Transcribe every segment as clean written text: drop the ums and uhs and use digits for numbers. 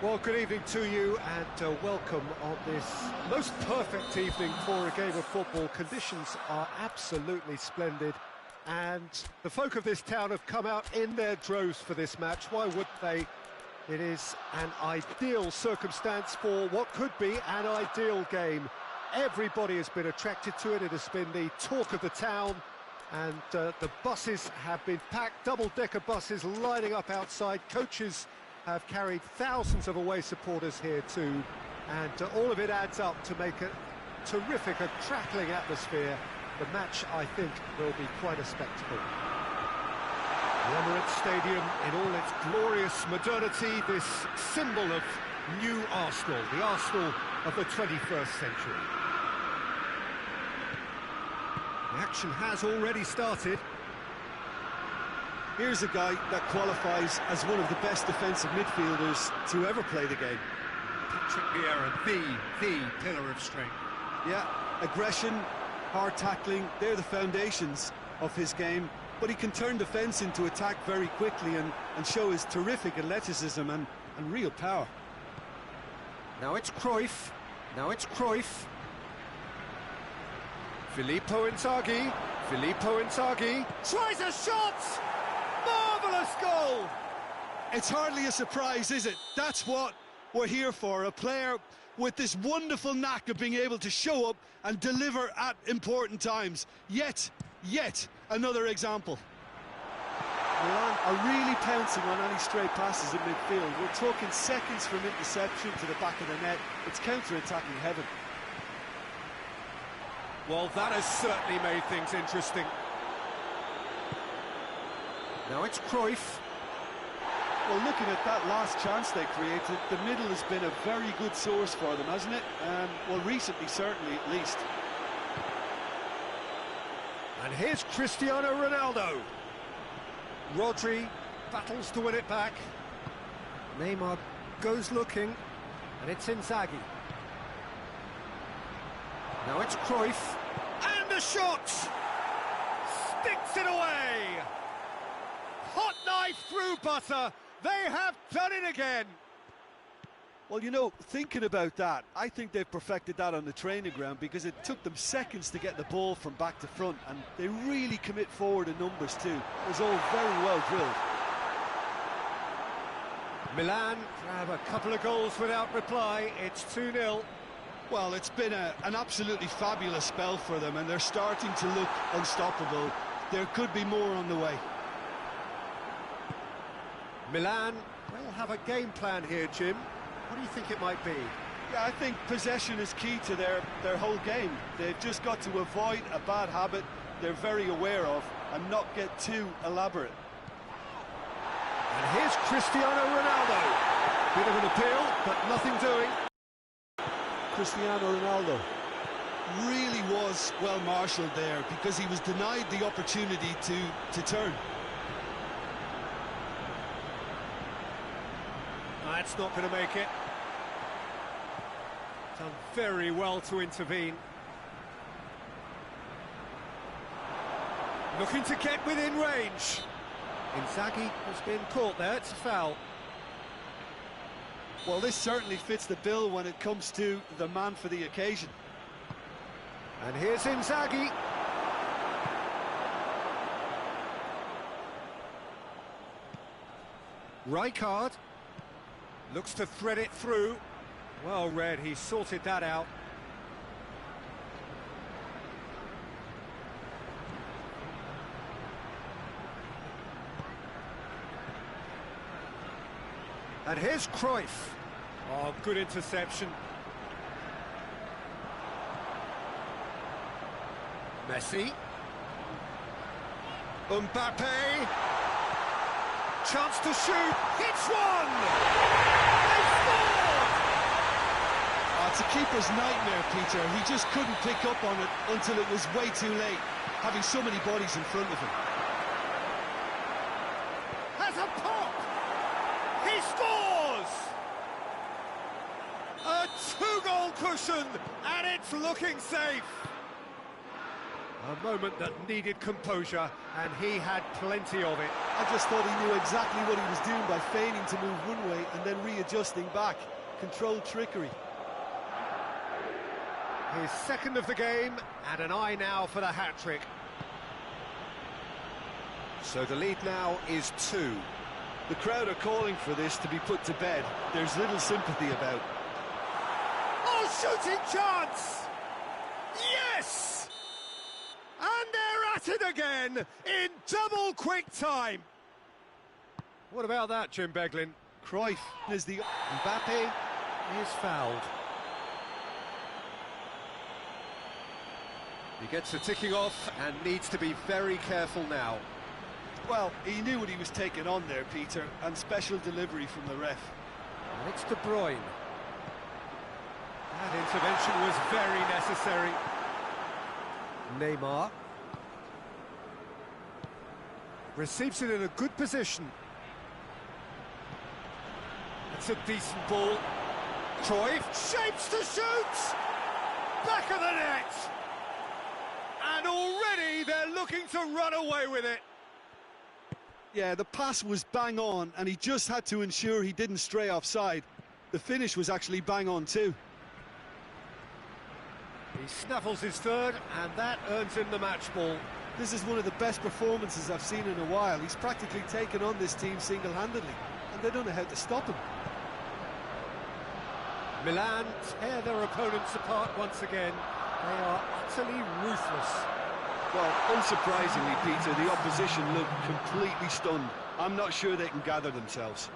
Well, good evening to you and welcome on this most perfect evening for a game of football. Conditions are absolutely splendid and the folk of this town have come out in their droves for this match. Why wouldn't they? It is an ideal circumstance for what could be an ideal game. Everybody has been attracted to it. It has been the talk of the town, and the buses have been packed, double-decker buses lining up outside. Coaches have carried thousands of away supporters here too, and all of it adds up to make a terrific, a crackling atmosphere. The match, I think, will be quite a spectacle. The Emirates Stadium in all its glorious modernity, this symbol of new Arsenal, the Arsenal of the 21st century. The action has already started. Here's a guy that qualifies as one of the best defensive midfielders to ever play the game. Patrick Vieira, the pillar of strength. Yeah, aggression, hard tackling, they're the foundations of his game. But he can turn defence into attack very quickly and show his terrific athleticism and real power. Now it's Cruyff. Filippo Inzaghi tries a shot! Marvellous goal! It's hardly a surprise, is it? That's what we're here for, a player with this wonderful knack of being able to show up and deliver at important times. Yet another example. Milan are really pouncing on any stray passes in midfield. We're talking seconds from interception to the back of the net. It's counter-attacking heaven. Well, that has certainly made things interesting. Now it's Cruyff. Well, looking at that last chance they created, the middle has been a very good source for them, hasn't it? Well, recently, certainly, at least. And here's Cristiano Ronaldo. Rodri battles to win it back. Neymar goes looking, and it's Inzaghi. Now it's Cruyff, and a shot! Sticks it away! Hot knife through butter, they have done it again! Well, you know, thinking about that, I think they've perfected that on the training ground because it took them seconds to get the ball from back to front, and they really commit forward in numbers too. It was all very well drilled. Milan grab a couple of goals without reply. It's 2-0. Well, it's been an absolutely fabulous spell for them, and they're starting to look unstoppable. There could be more on the way. Milan will have a game plan here, Jim. What do you think it might be? Yeah, I think possession is key to their whole game. They've just got to avoid a bad habit they're very aware of and not get too elaborate. And here's Cristiano Ronaldo. Bit of an appeal, but nothing doing. Cristiano Ronaldo really was well marshalled there because he was denied the opportunity to turn. That's not going to make it. Done very well to intervene. Looking to get within range. Inzaghi has been caught there, it's a foul. Well, this certainly fits the bill when it comes to the man for the occasion. And here's Inzaghi. Rijkaard looks to thread it through. Well read, he sorted that out. And here's Cruyff. Oh, good interception. Messi. Mbappe. Chance to shoot. Hits one! They scored! Oh, it's a keeper's nightmare, Peter. He just couldn't pick up on it until it was way too late, having so many bodies in front of him. Has a pop! He scores! A two-goal cushion, and it's looking safe. A moment that needed composure, and he had plenty of it. I just thought he knew exactly what he was doing by feigning to move one way and then readjusting back. Controlled trickery. His second of the game, and an eye now for the hat-trick. So the lead now is 2. The crowd are calling for this to be put to bed. There's little sympathy about. Oh, shooting chance! Yes! And they're at it again, in double quick time. What about that, Jim Beglin? Cruyff is the... Mbappe is fouled. He gets the ticking off and needs to be very careful now. Well, he knew what he was taking on there, Peter, and special delivery from the ref. And it's De Bruyne. That intervention was very necessary. Neymar receives it in a good position. It's a decent ball. Cruyff shapes to shoot! Back of the net! And already they're looking to run away with it. Yeah, the pass was bang on, and he just had to ensure he didn't stray offside. The finish was actually bang on too. He snaffles his third, and that earns him the match ball. This is one of the best performances I've seen in a while. He's practically taken on this team single-handedly, and they don't know how to stop him. Milan tear their opponents apart once again. They are utterly ruthless. Well, unsurprisingly, Peter, the opposition look completely stunned. I'm not sure they can gather themselves.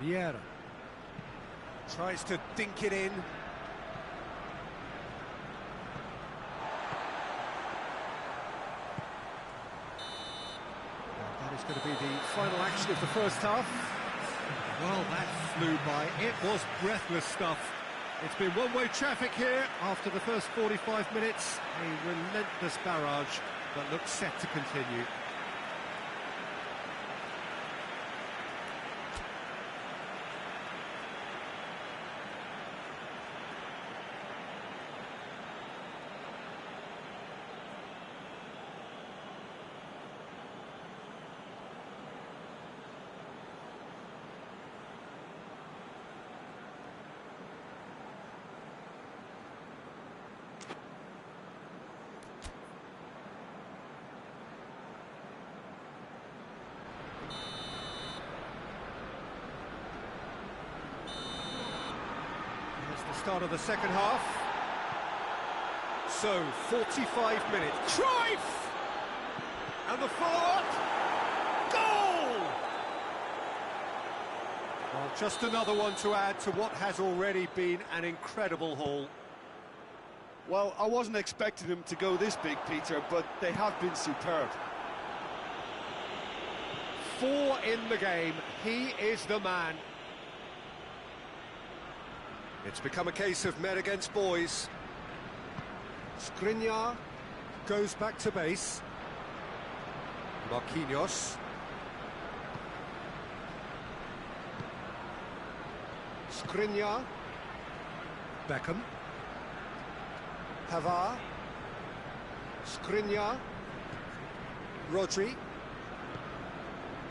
Vieira tries to dink it in. That is going to be the final action of the first half. Well, that flew by. It was breathless stuff. It's been one-way traffic here after the first 45 minutes. A relentless barrage that looks set to continue. Start of the second half. So, 45 minutes. Cruyff! And the follow-up. Goal! Well, just another one to add to what has already been an incredible haul. Well, I wasn't expecting them to go this big, Peter, but they have been superb. 4 in the game. He is the man. It's become a case of men against boys. Skriniar goes back to base. Marquinhos. Skriniar. Beckham. Pavard. Skriniar. Rodri.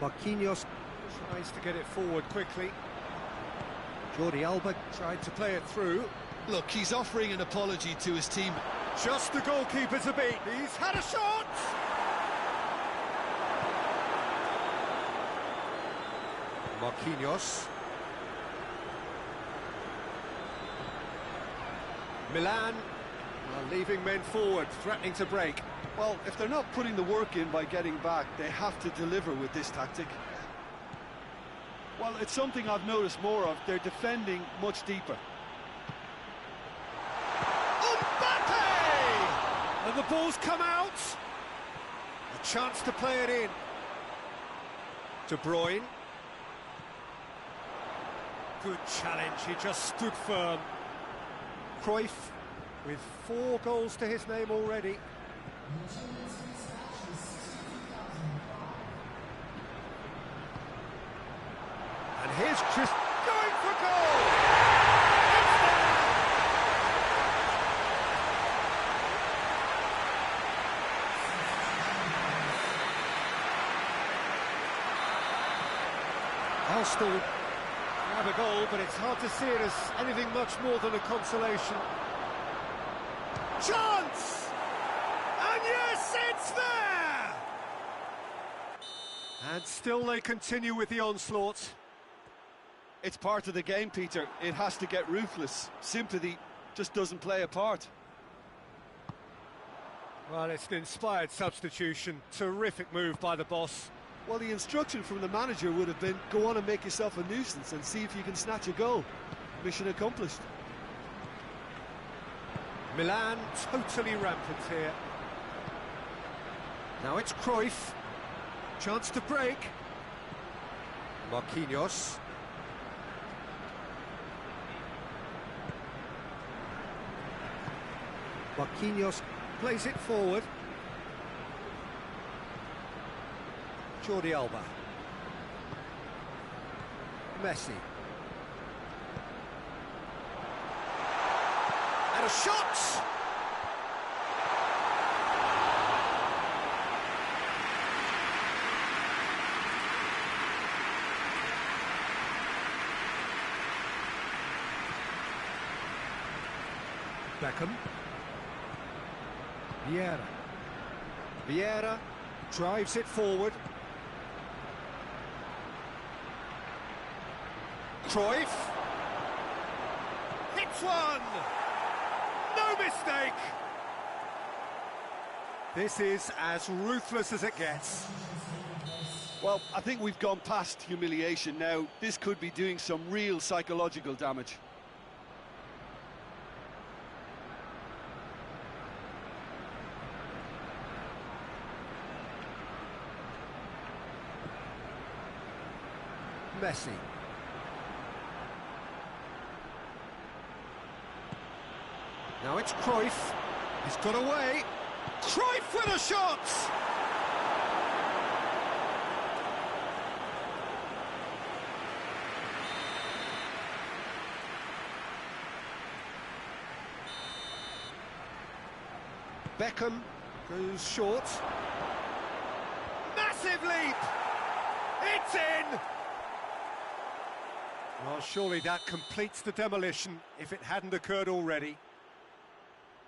Marquinhos tries to get it forward quickly. Jordi Alba tried to play it through. Look, he's offering an apology to his team. Just the goalkeeper to beat. He's had a shot! Marquinhos. Milan are leaving men forward, threatening to break. Well, if they're not putting the work in by getting back, they have to deliver with this tactic. Well, it's something I've noticed more of. They're defending much deeper. Mbappe! And the ball's come out. A chance to play it in. De Bruyne. Good challenge, he just stood firm. Cruyff with 4 goals to his name already. And here's Chris going for goal! They'll still grab a goal, but it's hard to see it as anything much more than a consolation. Chance! And yes, it's there! And still they continue with the onslaught. It's part of the game, Peter. It has to get ruthless. Sympathy just doesn't play a part. Well, it's an inspired substitution. Terrific move by the boss. Well, the instruction from the manager would have been, go on and make yourself a nuisance and see if you can snatch a goal. Mission accomplished. Milan totally rampant here. Now it's Cruyff. Chance to break. Marquinhos. Marquinhos plays it forward. Jordi Alba. Messi. And a shot! Beckham. Vieira. Vieira drives it forward. Cruyff. Hits one! No mistake! This is as ruthless as it gets. Well, I think we've gone past humiliation now. This could be doing some real psychological damage. Messi. Now it's Cruyff. He's got away. Cruyff with a shot! Beckham goes short. Massive leap! It's in! Well, surely that completes the demolition if it hadn't occurred already.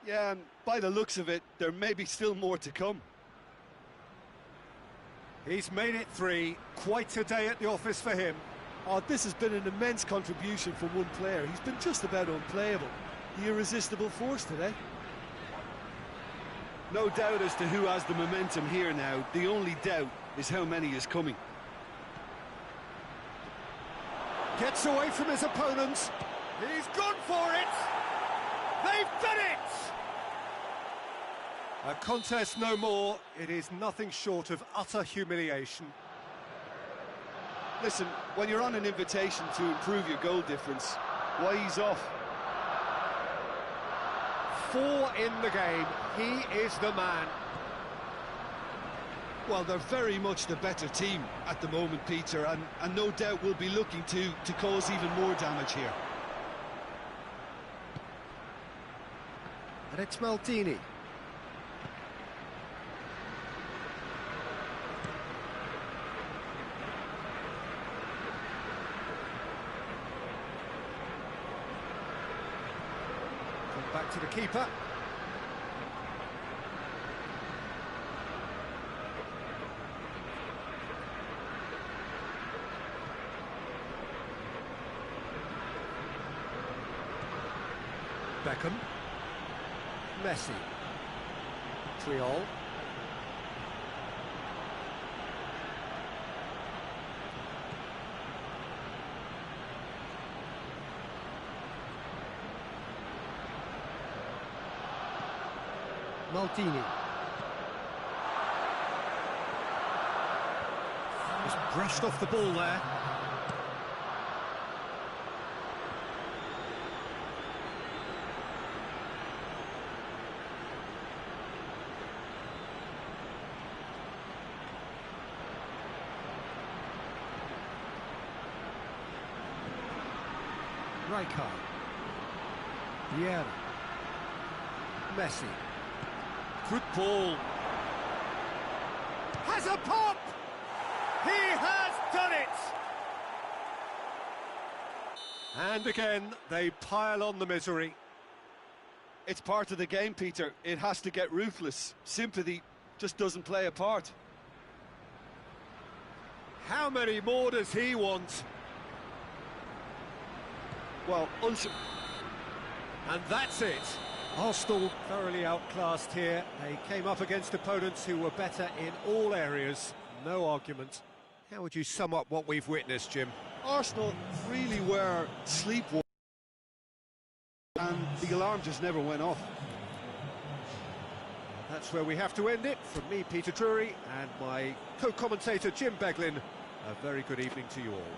Yeah, and by the looks of it, there may be still more to come. He's made it 3. Quite a day at the office for him. Oh, this has been an immense contribution from one player. He's been just about unplayable. The irresistible force today. No doubt as to who has the momentum here now. The only doubt is how many is coming. Gets away from his opponents. He's gone for it. They've done it. A contest no more. It is nothing short of utter humiliation. Listen, when you're on an invitation to improve your goal difference, why ease off? 4 in the game. He is the man. Well, they're very much the better team at the moment, Peter, and no doubt will be looking to cause even more damage here. And it's Maldini. Come back to the keeper. Beckham. Messi. Triol. Maldini. Just brushed off the ball there. Rijkaard. Vieira. Messi. Good ball. Has a pop! He has done it! And again, they pile on the misery. It's part of the game, Peter. It has to get ruthless. Sympathy just doesn't play a part. How many more does he want? Well, and that's it. Arsenal thoroughly outclassed here. They came up against opponents who were better in all areas. No argument. How would you sum up what we've witnessed, Jim? Arsenal really were sleepwalking, and the alarm just never went off. That's where we have to end it. From me, Peter Drury, and my co-commentator, Jim Beglin, a very good evening to you all.